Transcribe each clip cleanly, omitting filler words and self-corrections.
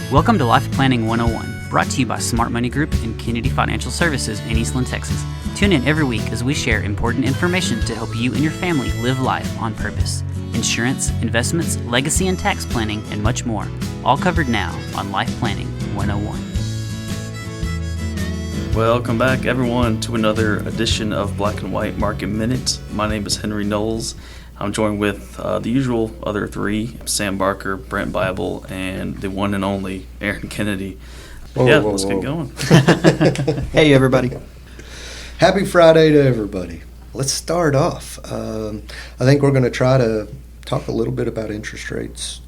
Welcome to Life Planning 101, brought to you by Smart Money Group and Kennedy Financial Services in Eastland, Texas. Tune in every week as we share important information to help you and your family live life on purpose. Insurance, investments, legacy and tax planning, and much more. All covered now on Life Planning 101. Welcome back, everyone, to another edition of Black and White Market Minute. My name is Henry Knowles. I'm joined with the usual other three, Sam Barker, Brent Bible, and the one and only Aaron Kennedy. Let's get going. Hey, everybody. Happy Friday to everybody. Let's start off. I think we're going to try to talk a little bit about interest rates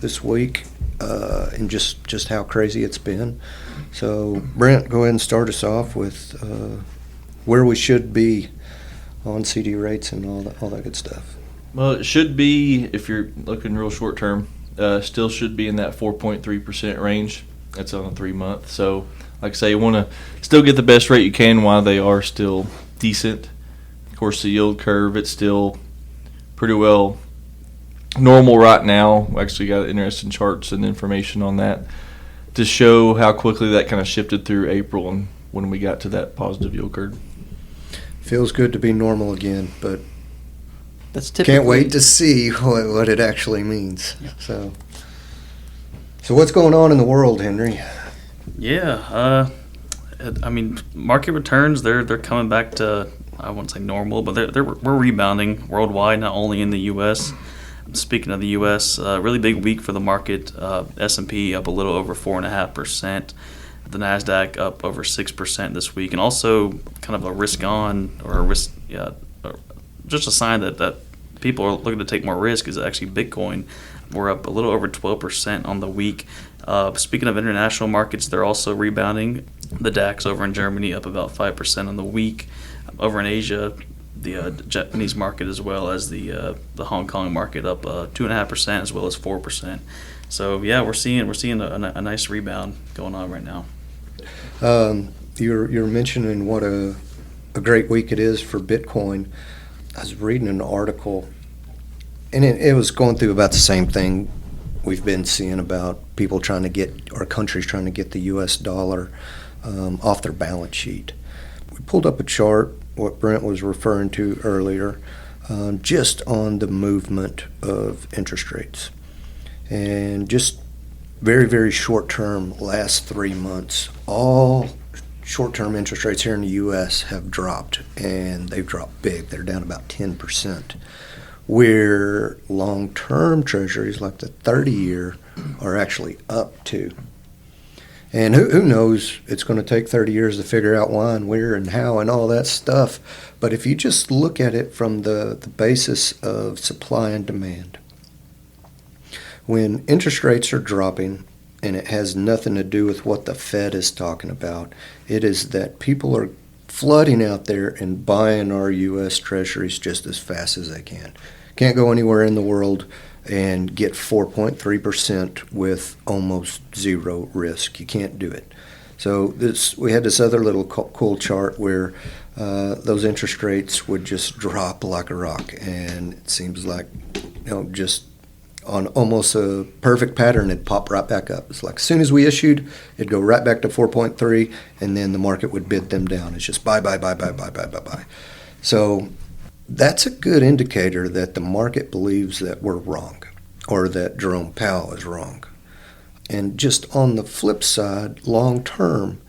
this week and just how crazy it's been. So, Brent, go ahead and start us off with where we should be on CD rates and all that good stuff. Well, it should be, if you're looking real short term, still should be in that 4.3% range. That's on a 3-month. So, like I say, you want to still get the best rate you can while they are still decent. Of course, the yield curve, it's still pretty well normal right now. We actually got interesting charts and information on that to show how quickly that kind of shifted through April and when we got to that positive yield curve. Feels good to be normal again, but that's typically, can't wait to see what it actually means. Yeah. So what's going on in the world, Henry? Yeah, market returns, they're coming back to, I wouldn't say normal, but we're rebounding worldwide, not only in the U.S. Speaking of the U.S., really big week for the market. S&P up a little over 4.5%. The NASDAQ up over 6% this week, and also kind of a risk on or a risk, just a sign that people are looking to take more risk is actually Bitcoin. We're up a little over 12% on the week. Speaking of international markets, they're also rebounding. The DAX over in Germany up about 5% on the week. Over in Asia, the Japanese market as well as the Hong Kong market up 2.5% as well as 4%. So yeah, we're seeing a nice rebound going on right now. You're mentioning what a great week it is for Bitcoin. I was reading an article, and it was going through about the same thing we've been seeing about people trying to get, or countries trying to get the U.S. dollar off their balance sheet. We pulled up a chart, what Brent was referring to earlier, just on the movement of interest rates. And just very, very short-term, last 3 months, all short-term interest rates here in the U.S. have dropped, and they've dropped big. They're down about 10%, where long-term treasuries, like the 30-year, are actually up too. And who knows, it's going to take 30 years to figure out why and where and how and all that stuff. But if you just look at it from the basis of supply and demand, when interest rates are dropping, and it has nothing to do with what the Fed is talking about, it is that people are flooding out there and buying our U.S. treasuries just as fast as they can. Can't go anywhere in the world and get 4.3% with almost zero risk. You can't do it. So we had this other little cool chart where those interest rates would just drop like a rock, and it seems like, just on almost a perfect pattern, it'd pop right back up. It's like as soon as we issued, it'd go right back to 4.3, and then the market would bid them down. It's just buy. So that's a good indicator that the market believes that we're wrong, or that Jerome Powell is wrong. And just on the flip side, long term,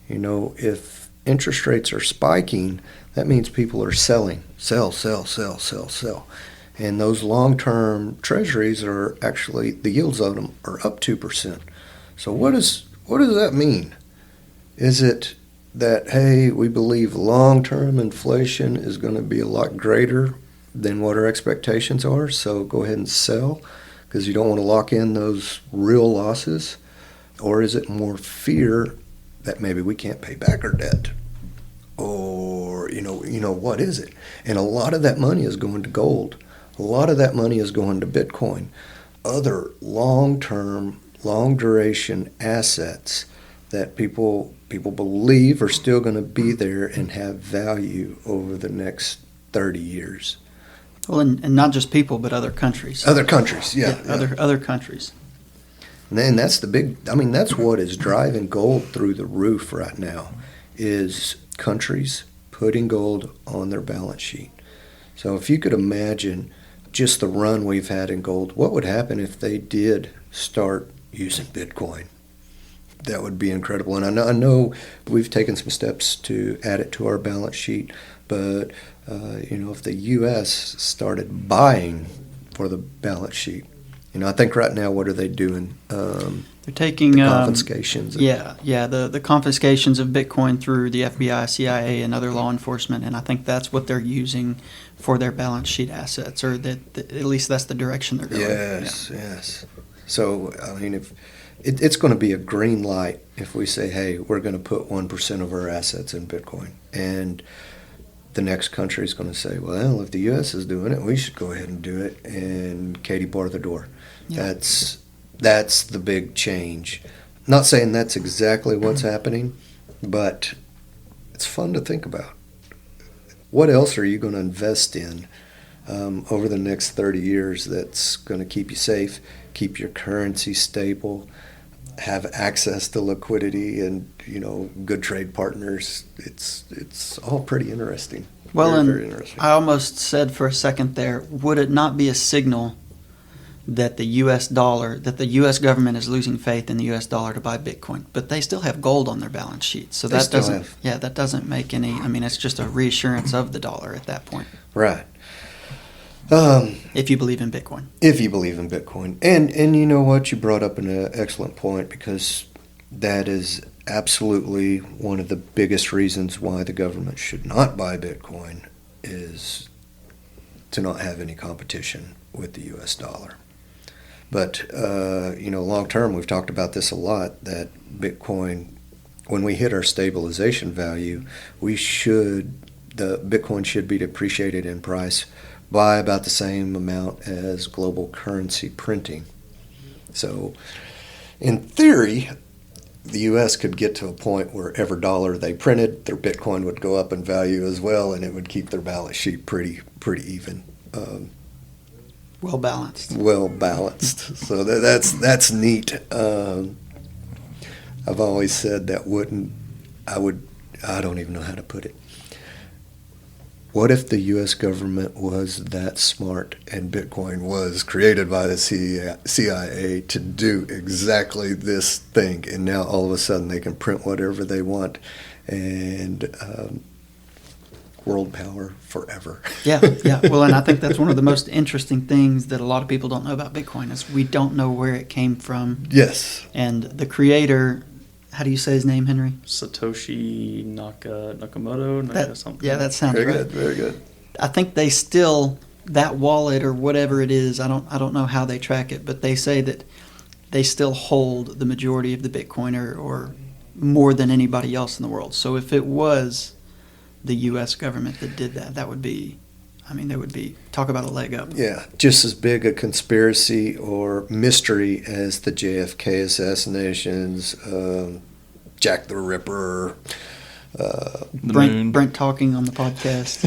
if interest rates are spiking, that means people are selling. Sell. And those long-term treasuries are actually, the yields on them are up 2%. So what does that mean? Is it that, hey, we believe long-term inflation is going to be a lot greater than what our expectations are, so go ahead and sell because you don't want to lock in those real losses? Or is it more fear that maybe we can't pay back our debt? Or, what is it? And a lot of that money is going to gold. A lot of that money is going to Bitcoin. Other long-term, long-duration assets that people believe are still going to be there and have value over the next 30 years. Well, and not just people, but other countries. Other countries, yeah. Other countries. And that's the big, I mean, that's what is driving gold through the roof right now, is countries putting gold on their balance sheet. So if you could imagine just the run we've had in gold, what would happen if they did start using Bitcoin? That would be incredible. And I know we've taken some steps to add it to our balance sheet, but if the U.S. started buying for the balance sheet, I think right now, what are they doing? They're taking the confiscations. The confiscations of Bitcoin through the FBI, CIA, and other law enforcement, and I think that's what they're using for their balance sheet assets, or that at least that's the direction they're going. Yes. So I mean, if it's going to be a green light if we say, hey, we're going to put 1% of our assets in Bitcoin, and the next country is going to say, well, if the U.S. is doing it, we should go ahead and do it, and Katie bar the door. Yeah. That's the big change. Not saying that's exactly what's happening, but it's fun to think about. What else are you going to invest in over the next 30 years that's going to keep you safe, keep your currency stable, have access to liquidity and, good trade partners? It's all pretty interesting. Well, very interesting. I almost said for a second there, would it not be a signal that the U.S. government is losing faith in the U.S. dollar to buy Bitcoin, but they still have gold on their balance sheet, so that doesn't make any. I mean, it's just a reassurance of the dollar at that point. Right. If you believe in Bitcoin. If you believe in Bitcoin, and you know what, you brought up an excellent point, because that is absolutely one of the biggest reasons why the government should not buy Bitcoin, is to not have any competition with the U.S. dollar. But, long term, we've talked about this a lot, that Bitcoin, when we hit our stabilization value, the Bitcoin should be depreciated in price by about the same amount as global currency printing. So, in theory, the U.S. could get to a point where every dollar they printed, their Bitcoin would go up in value as well, and it would keep their balance sheet pretty even. Well balanced. So that's neat. I've always said I don't even know how to put it. What if the U.S. government was that smart and Bitcoin was created by the CIA to do exactly this thing, and now all of a sudden they can print whatever they want, and world power forever. Yeah. Well, and I think that's one of the most interesting things that a lot of people don't know about Bitcoin, is we don't know where it came from. Yes. And the creator, how do you say his name, Henry? Satoshi Nakamoto, something. Yeah, that sounds right. Very good. I think they still, that wallet or whatever it is, I don't know how they track it, but they say that they still hold the majority of the Bitcoin, or more than anybody else in the world. So if it was the U.S. government that did that, there would be, talk about a leg up. Yeah, just as big a conspiracy or mystery as the JFK assassinations, Jack the Ripper, Brent talking on the podcast.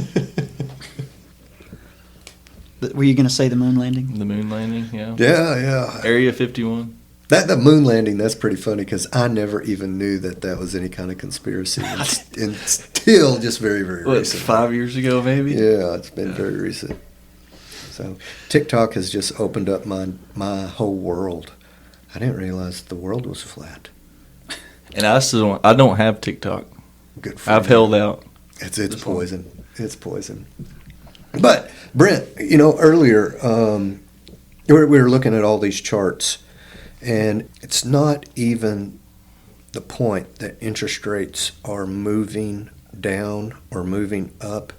Were you going to say the moon landing? The moon landing, yeah. Yeah. Area 51. The moon landing, that's pretty funny, because I never even knew that was any kind of conspiracy until just very, very recent. 5 years ago, maybe? Yeah, it's been very recent. So TikTok has just opened up my whole world. I didn't realize the world was flat. And I don't have TikTok. Good for I've you. held out. It's poison. It's poison. But Brent, earlier we were looking at all these charts. And it's not even the point that interest rates are moving down or moving up.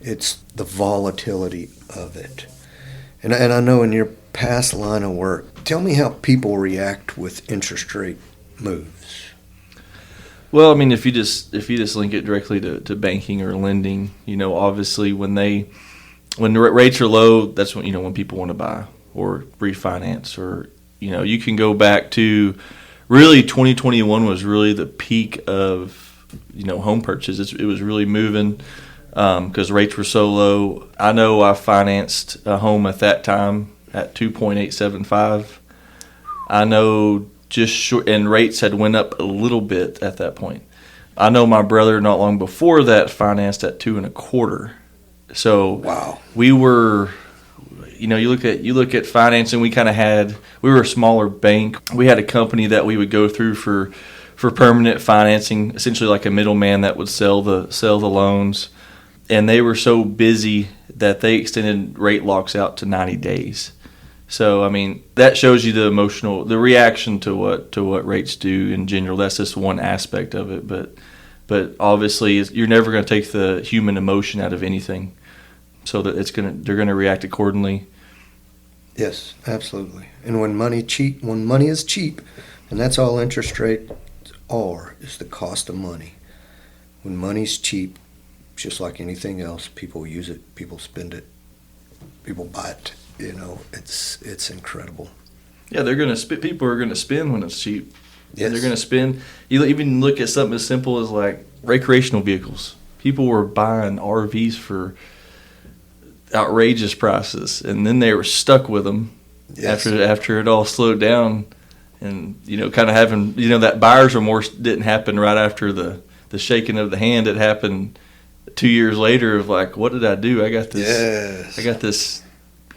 It's the volatility of it. And I know in your past line of work, tell me how people react with interest rate moves. Well, if you just link it directly to banking or lending, obviously when the rates are low, that's when people want to buy or refinance, or you can go back to really 2021 was really the peak of, home purchases. It was really moving because rates were so low. I know I financed a home at that time at 2.875. I know just short, and rates had went up a little bit at that point. I know my brother not long before that financed at 2.25. So Wow. we were, you look at financing. We were a smaller bank. We had a company that we would go through for permanent financing, essentially like a middleman that would sell the loans. And they were so busy that they extended rate locks out to 90 days. So I mean, that shows you the reaction to what rates do in general. That's just one aspect of it, but obviously you're never going to take the human emotion out of anything, so that they're going to react accordingly. Yes, absolutely. And when money is cheap, and that's all interest rates are, is the cost of money. When money's cheap, just like anything else, people use it, people spend it, people buy it. It's incredible. Yeah, people are going to spend when it's cheap. Yes. They're going to spend. You even look at something as simple as like recreational vehicles. People were buying RVs for outrageous prices, and then they were stuck with them. Yes. After it all slowed down, and kind of having that buyer's remorse didn't happen right after the shaking of the hand. It happened 2 years later of like, what did I do? I got this. Yes. I got this.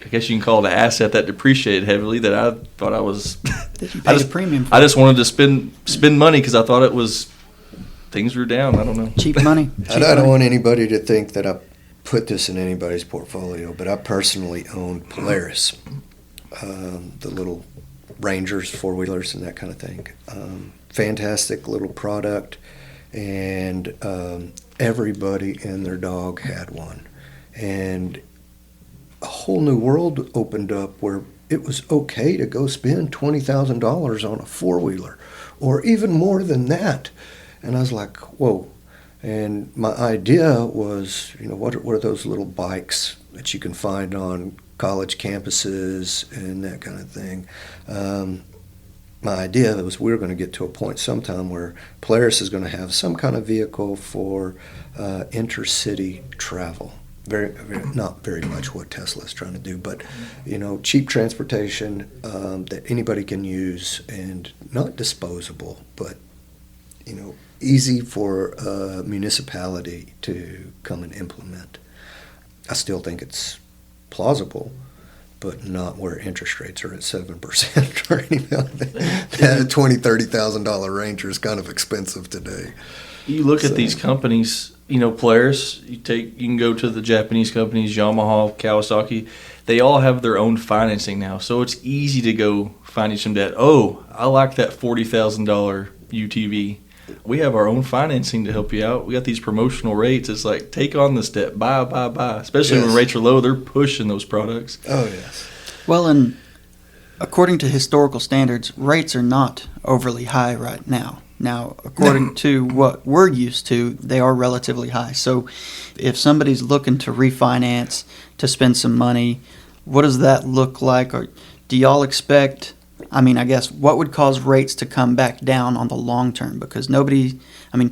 I guess you can call it an asset that depreciated heavily that I thought I was. That you paid a premium for. I just wanted to spend money because I thought things were down. I don't know. Cheap money. I don't want anybody to think that I put this in anybody's portfolio, but I personally own Polaris, the little Rangers, four-wheelers, and that kind of thing. Fantastic little product, and everybody and their dog had one. And a whole new world opened up where it was okay to go spend $20,000 on a four-wheeler, or even more than that. And I was like, whoa. And my idea was, what are those little bikes that you can find on college campuses and that kind of thing. My idea was we were going to get to a point sometime where Polaris is going to have some kind of vehicle for intercity travel. Not very much what Tesla is trying to do, but cheap transportation that anybody can use, and not disposable, but easy for a municipality to come and implement. I still think it's plausible, but not where interest rates are at 7% or anything like that. That $20,000, $30,000 Ranger is kind of expensive today. You look at these companies, Polaris, you can go to the Japanese companies, Yamaha, Kawasaki, they all have their own financing now. So it's easy to go find you some debt. Oh, I like that $40,000 UTV. We have our own financing to help you out. We got these promotional rates. It's like, take on this debt, buy. Especially when rates are low, they're pushing those products. Oh, yes. Well, and according to historical standards, rates are not overly high right now. Now, according to what we're used to, they are relatively high. So if somebody's looking to refinance, to spend some money, what does that look like? Or do y'all expect, I guess, what would cause rates to come back down on the long term? Because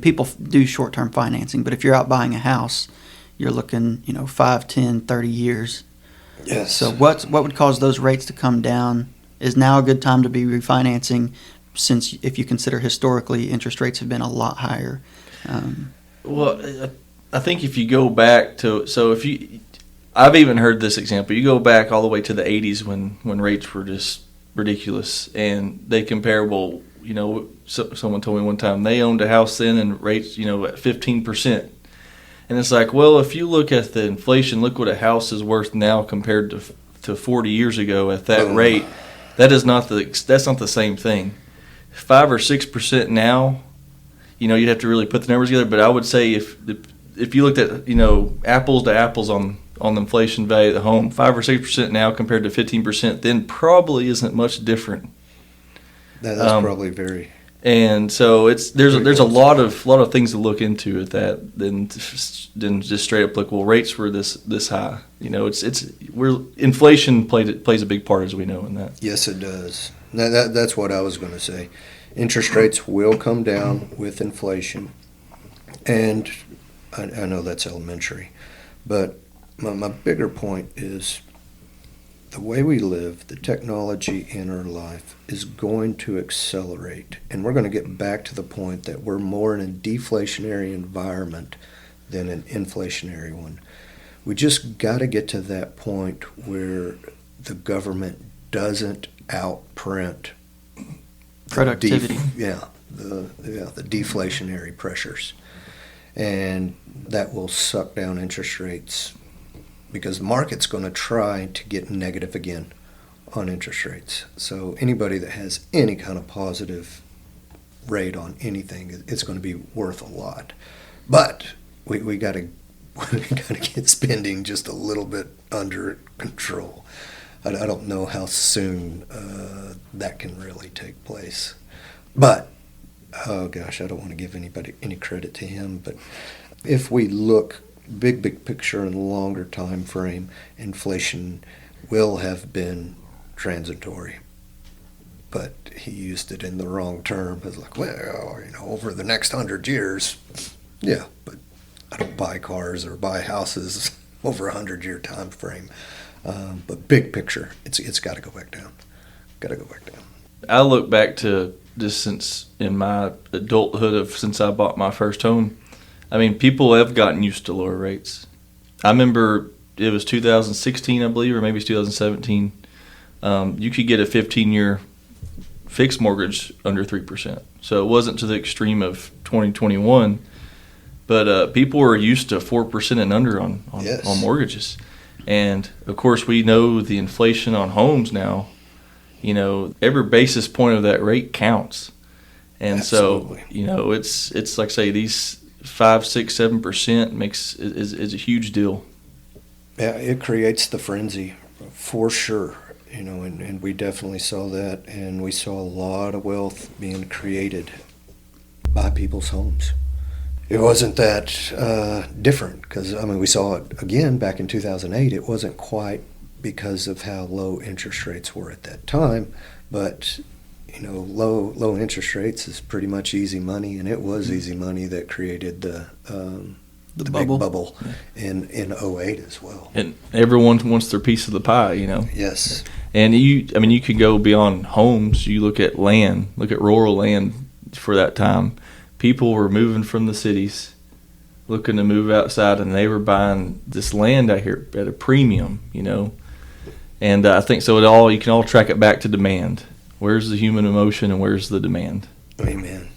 people do short-term financing, but if you're out buying a house, you're looking, 5, 10, 30 years. Yes. So what would cause those rates to come down? Is now a good time to be refinancing, since if you consider historically interest rates have been a lot higher? Well, I think if you go back to, I've even heard this example. You go back all the way to the 80s when rates were just ridiculous, and they comparable. Someone told me one time they owned a house then and rates at 15%, and it's like, well, if you look at the inflation, look what a house is worth now compared to 40 years ago at that rate. That's not the same thing. 5 or 6% now, you'd have to really put the numbers together. But I would say if you looked at apples to apples on the inflation value of the home, 5 or 6% now compared to 15%, then probably isn't much different. That's probably very. And so there's a lot of things to look into at that than just straight up like, well, rates were this high. Inflation plays a big part, as we know, in that. Yes, it does. That's what I was going to say. Interest rates will come down with inflation, and I know that's elementary, but my bigger point is the way we live, the technology in our life is going to accelerate. And we're going to get back to the point that we're more in a deflationary environment than an inflationary one. We just got to get to that point where the government doesn't outprint Productivity. the deflationary pressures. And that will suck down interest rates because the market's going to try to get negative again on interest rates. So anybody that has any kind of positive rate on anything, it's going to be worth a lot. But we got to get spending just a little bit under control. I don't know how soon that can really take place. But, oh gosh, I don't want to give anybody any credit to him, but if we look big picture and longer time frame, inflation will have been transitory. But he used it in the wrong term. It's like, well, over the next 100 years, yeah, but I don't buy cars or buy houses over a 100-year time frame. But big picture, it's got to go back down. Got to go back down. I look back to just since in my adulthood since I bought my first home. I mean, people have gotten used to lower rates. I remember it was 2016, I believe, or maybe it's 2017. You could get a 15-year fixed mortgage under 3%. So it wasn't to the extreme of 2021, but people were used to 4% and under on mortgages. And, of course, we know the inflation on homes now. Every basis point of that rate counts. And Absolutely. So, it's like, say, these 5, 6, 7% is a huge deal. Yeah, it creates the frenzy for sure. And we definitely saw that, and we saw a lot of wealth being created by people's homes. It wasn't that different because, we saw it again back in 2008. It wasn't quite because of how low interest rates were at that time, but low interest rates is pretty much easy money, and it was easy money that created the big bubble in 08 as well. And everyone wants their piece of the pie, Yes. And you could go beyond homes. You look at land, look at rural land for that time. People were moving from the cities, looking to move outside, and they were buying this land out here at a premium, And I think so. You can all track it back to demand. Where's the human emotion and where's the demand? Amen.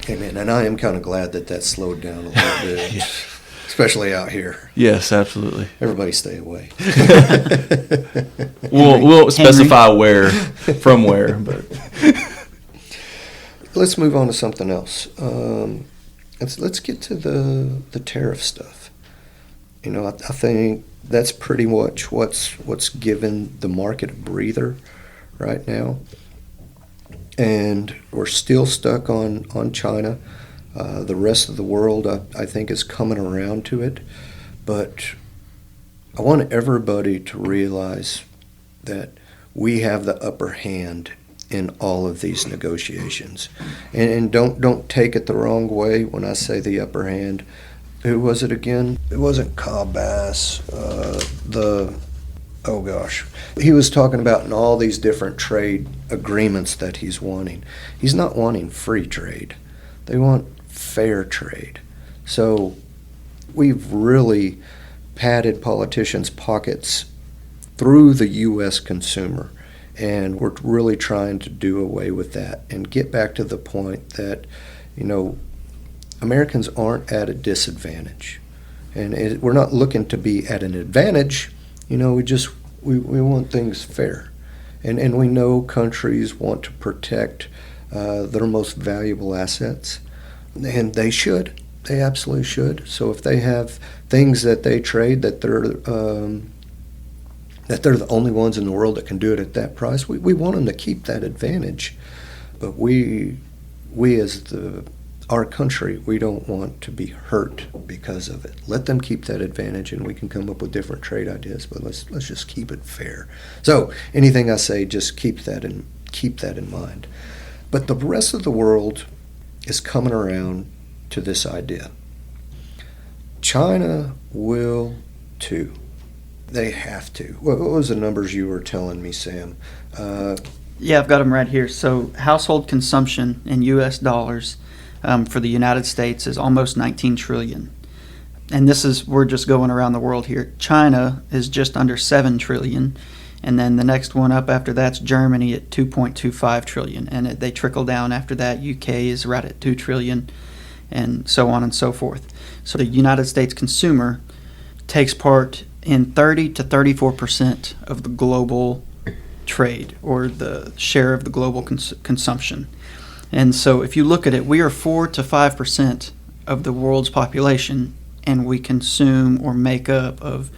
And I am kind of glad that slowed down a little bit, especially out here. Yes, absolutely. Everybody stay away. We'll specify where, from where, but. Let's move on to something else. Let's get to the tariff stuff. I think that's pretty much what's given the market a breather right now. And we're still stuck on China. The rest of the world, I think, is coming around to it. But I want everybody to realize that we have the upper hand in all of these negotiations. And don't take it the wrong way when I say the upper hand. Who was it again? It wasn't Cobb Bass. Oh gosh. He was talking about in all these different trade agreements that he's wanting. He's not wanting free trade. They want fair trade. So we've really padded politicians' pockets through the U.S. consumer. And we're really trying to do away with that and get back to the point that, Americans aren't at a disadvantage. And we're not looking to be at an advantage. We want things fair. And we know countries want to protect their most valuable assets. And they should. They absolutely should. So if they have things that they trade that they're the only ones in the world that can do it at that price, we want them to keep that advantage. But we as our country, we don't want to be hurt because of it. Let them keep that advantage, and we can come up with different trade ideas. But let's just keep it fair. So anything I say, just keep that in mind. But the rest of the world is coming around to this idea. China will too. They have to. What was the numbers you were telling me, Sam? Yeah, I've got them right here. So household consumption in U.S. dollars for the United States is almost 19 trillion. And we're just going around the world here. China is just under 7 trillion. And then the next one up after that's Germany at 2.25 trillion. And they trickle down after that. UK is right at 2 trillion and so on and so forth. So the United States consumer takes part in 30 to 34% of the global trade, or the share of the global consumption. And so if you look at it, we are 4 to 5% of the world's population, and we consume or make up of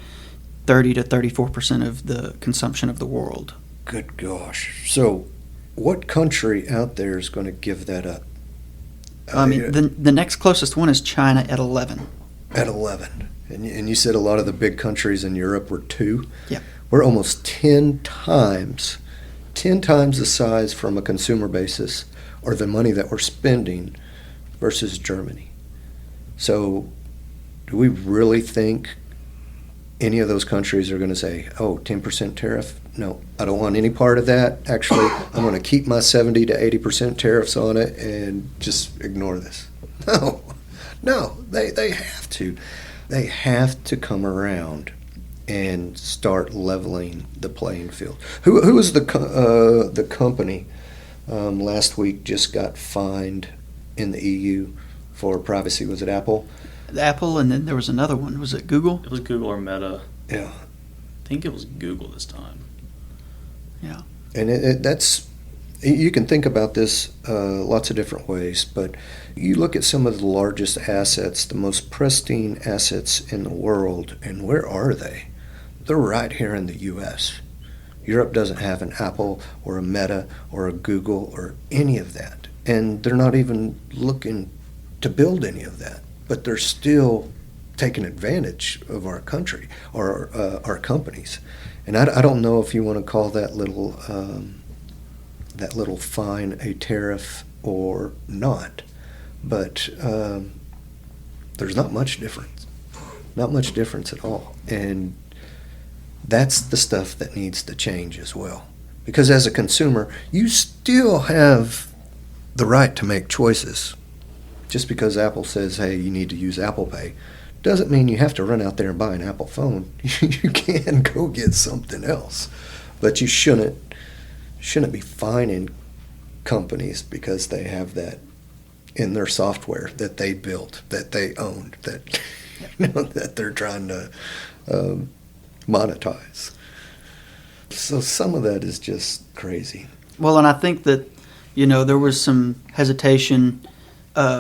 30 to 34% of the consumption of the world. Good gosh. So what country out there is going to give that up? I mean, the next closest one is China at 11. At 11. And you said a lot of the big countries in Europe were 2? Yeah. We're almost 10 times the size from a consumer basis, or the money that we're spending, versus Germany. So do we really think any of those countries are going to say, oh, 10% tariff? No, I don't want any part of that. Actually, I'm going to keep my 70 to 80% tariffs on it and just ignore this. No, they have to. They have to come around and start leveling the playing field. Who was the company last week just got fined in the EU for privacy? Was it Apple? Apple, and then there was another one. Was it Google? It was Google or Meta. Yeah. I think it was Google this time. Yeah. And that's, you can think about this lots of different ways, but you look at some of the largest assets, the most pristine assets in the world, and where are they? They're right here in the U.S. Europe doesn't have an Apple or a Meta or a Google or any of that, and they're not even looking to build any of that, but they're still taking advantage of our country or our companies. And I don't know if you want to call that little fine a tariff or not, but there's not much difference at all. And that's the stuff that needs to change as well, because as a consumer you still have the right to make choices. Just because Apple says, hey, you need to use Apple Pay, doesn't mean you have to run out there and buy an Apple phone. You can go get something else, but you shouldn't be fining companies because they have that in their software that they built, that they owned, that that they're trying to monetize. So some of that is just crazy. Well, and I think that there was some hesitation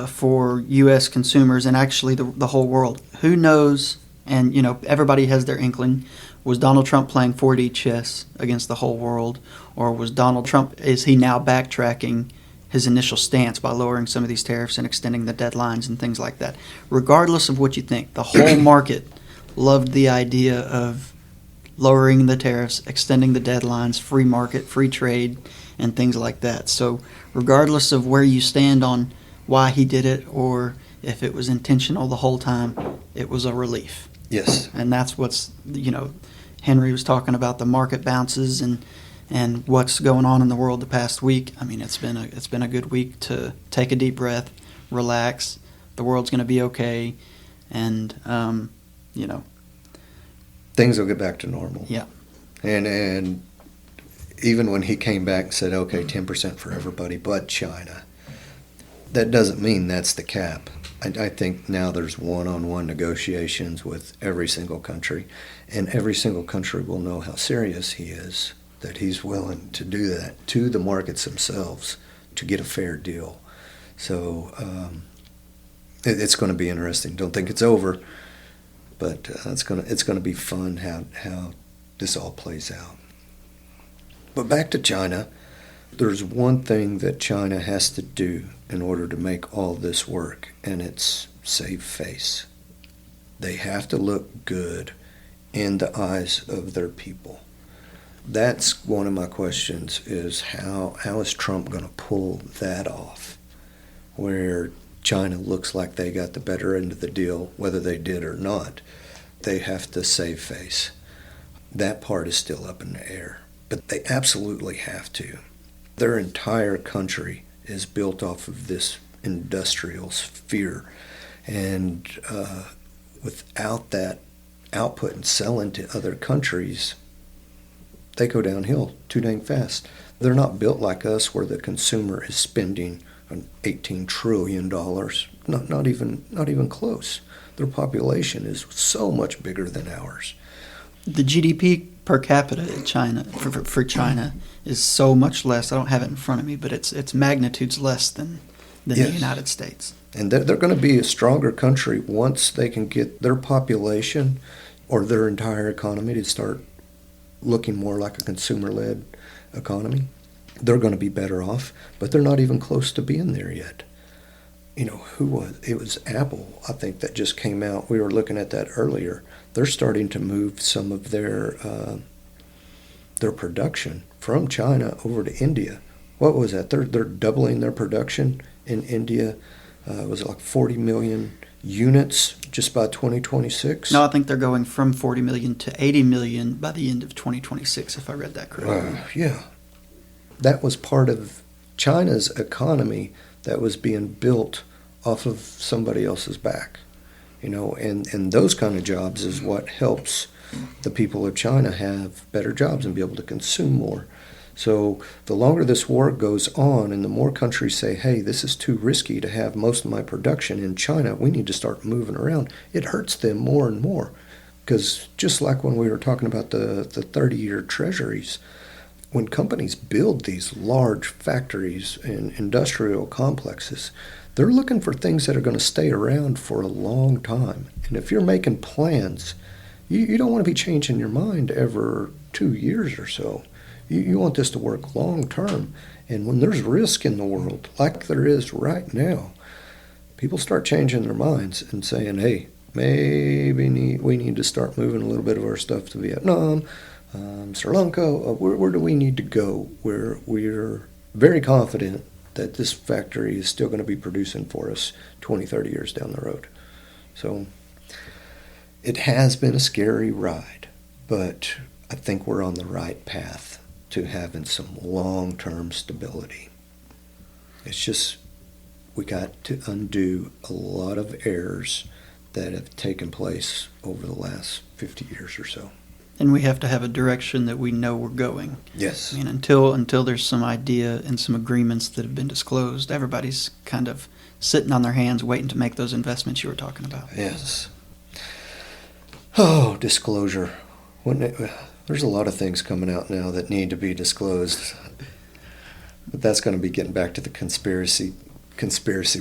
for U.S. consumers, and actually the whole world. Who knows? And everybody has their inkling. Was Donald Trump playing 4D chess against the whole world, or was Donald Trump, is he now backtracking his initial stance by lowering some of these tariffs and extending the deadlines and things like that? Regardless of what you think, the whole market loved the idea of lowering the tariffs, extending the deadlines, free market, free trade, and things like that. So regardless of where you stand on why he did it or if it was intentional the whole time, it was a relief. Yes. And that's what's, Henry was talking about the market bounces and what's going on in the world the past week. I mean, it's been a good week to take a deep breath, relax. The world's going to be okay, and things will get back to normal. Yeah. And even when he came back and said, okay, 10% for everybody but China, that doesn't mean that's the cap. I think now there's one-on-one negotiations with every single country, and every single country will know how serious he is, that he's willing to do that to the markets themselves to get a fair deal. So it's going to be interesting. Don't think it's over, but it's going to be fun how this all plays out. But back to China, there's one thing that China has to do in order to make all this work, and it's save face. They have to look good in the eyes of their people. That's one of my questions, is how is Trump going to pull that off, where China looks like they got the better end of the deal, whether they did or not. They have to save face. That part is still up in the air. But they absolutely have to. Their entire country is built off of this industrial sphere. And without that output and selling to other countries, they go downhill too dang fast. They're not built like us where the consumer is spending $18 trillion. Not even close. Their population is so much bigger than ours. The GDP per capita in China for China is so much less. I don't have it in front of me, but it's magnitudes less than the Yes. United States. And they're going to be a stronger country once they can get their population or their entire economy to start looking more like a consumer-led economy. They're going to be better off, but they're not even close to being there yet. You know, it was Apple, I think, that just came out. We were looking at that earlier. They're starting to move some of their production from China over to India. What was that? They're doubling their production in India. Was it like 40 million units just by 2026? No, I think they're going from 40 million to 80 million by the end of 2026, if I read that correctly. Yeah. That was part of China's economy that was being built off of somebody else's back. You know, and those kind of jobs is what helps the people of China have better jobs and be able to consume more. So the longer this war goes on and the more countries say, hey, this is too risky to have most of my production in China, we need to start moving around, it hurts them more and more. Because just like when we were talking about the 30-year treasuries, when companies build these large factories and industrial complexes, they're looking for things that are going to stay around for a long time. And if you're making plans, you don't want to be changing your mind every 2 years or so. You want this to work long term. And when there's risk in the world, like there is right now, people start changing their minds and saying, hey, maybe we need to start moving a little bit of our stuff to Vietnam, Sri Lanka. Where do we need to go where we're very confident that this factory is still going to be producing for us 20, 30 years down the road? So it has been a scary ride, but I think we're on the right path to having some long-term stability. It's just we got to undo a lot of errors that have taken place over the last 50 years or so. And we have to have a direction that we know we're going. Yes. I mean, until there's some idea and some agreements that have been disclosed, everybody's kind of sitting on their hands waiting to make those investments you were talking about. Yes. Oh, disclosure. There's a lot of things coming out now that need to be disclosed. But that's going to be getting back to the conspiracy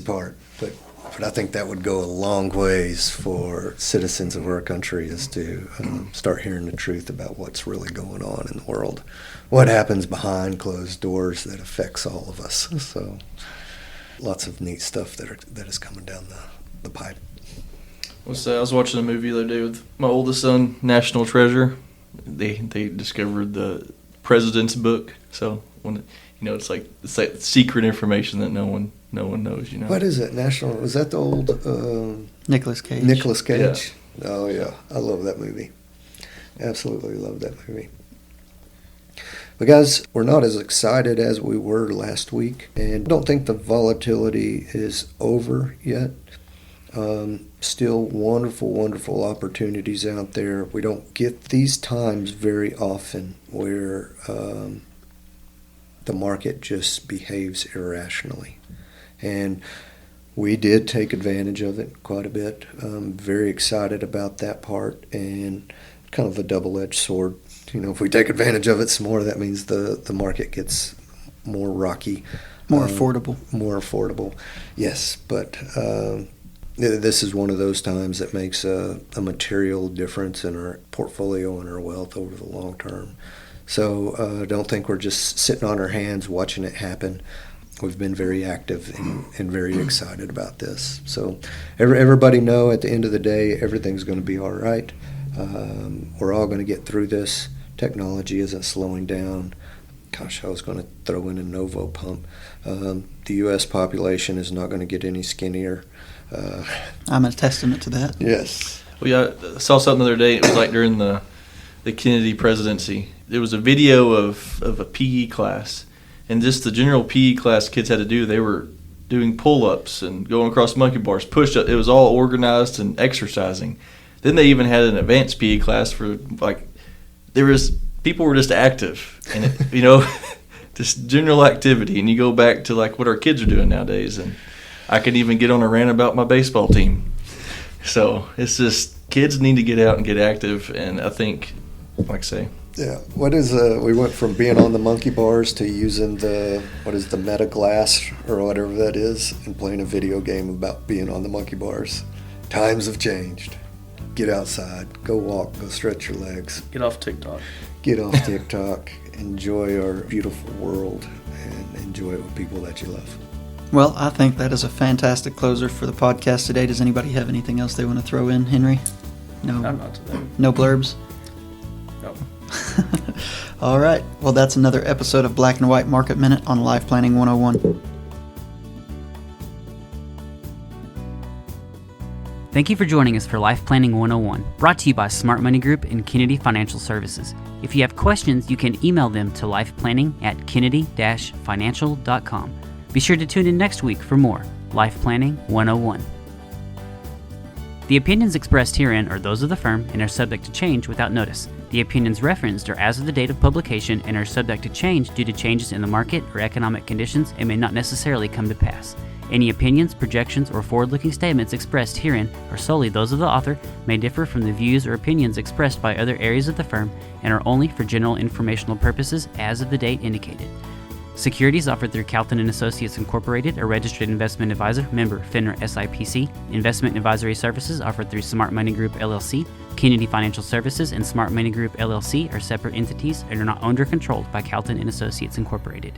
part. But I think that would go a long ways for citizens of our country is to start hearing the truth about what's really going on in the world. What happens behind closed doors that affects all of us. So lots of neat stuff that is coming down the pipe. I was watching a movie the other day with my oldest son, National Treasure. They discovered the president's book. So when it's like secret information that no one knows. What is it? Was that the old Nicolas Cage. Nicolas Cage? Yeah. Oh yeah, I love that movie. Absolutely love that movie. But guys, we're not as excited as we were last week, and I don't think the volatility is over yet. Still wonderful, wonderful opportunities out there. We don't get these times very often where the market just behaves irrationally. And we did take advantage of it quite a bit. Very excited about that part, and kind of a double-edged sword. If we take advantage of it some more, that means the market gets more rocky. More affordable. More affordable, yes. But this is one of those times that makes a material difference in our portfolio and our wealth over the long term. So don't think we're just sitting on our hands watching it happen. We've been very active and very excited about this. So everybody know at the end of the day, everything's going to be all right. We're all going to get through this. Technology isn't slowing down. Gosh, I was going to throw in a Novo pump. The U.S. population is not going to get any skinnier. I'm a testament to that. Yes. Well, yeah, I saw something the other day. It was like during the the Kennedy presidency. There was a video of a PE class, and just the general PE class kids had to do. They were doing pull-ups and going across monkey bars, push-ups. It was all organized and exercising. Then they even had an advanced PE class for people were just active and just general activity. And you go back to like what our kids are doing nowadays, and I can even get on a rant about my baseball team. So it's just kids need to get out and get active, and I think, like I say. Yeah, we went from being on the monkey bars to using the meta glass or whatever that is and playing a video game about being on the monkey bars. Times have changed. Get outside, go walk, go stretch your legs. Get off TikTok. Get off TikTok, enjoy our beautiful world, and enjoy it with people that you love. Well, I think that is a fantastic closer for the podcast today. Does anybody have anything else they want to throw in, Henry? No. I'm not today. No blurbs? No. All right. Well, that's another episode of Black and White Market Minute on Life Planning 101. Thank you for joining us for Life Planning 101, brought to you by Smart Money Group and Kennedy Financial Services. If you have questions, you can email them to lifeplanning@kennedy-financial.com. Be sure to tune in next week for more Life Planning 101. The opinions expressed herein are those of the firm and are subject to change without notice. The opinions referenced are as of the date of publication and are subject to change due to changes in the market or economic conditions and may not necessarily come to pass. Any opinions, projections, or forward-looking statements expressed herein are solely those of the author, may differ from the views or opinions expressed by other areas of the firm, and are only for general informational purposes as of the date indicated. Securities offered through Calton & Associates Incorporated, a registered investment advisor, member FINRA SIPC. Investment advisory services offered through Smart Money Group LLC. Kennedy Financial Services and Smart Money Group LLC are separate entities and are not owned or controlled by Calton & Associates Incorporated.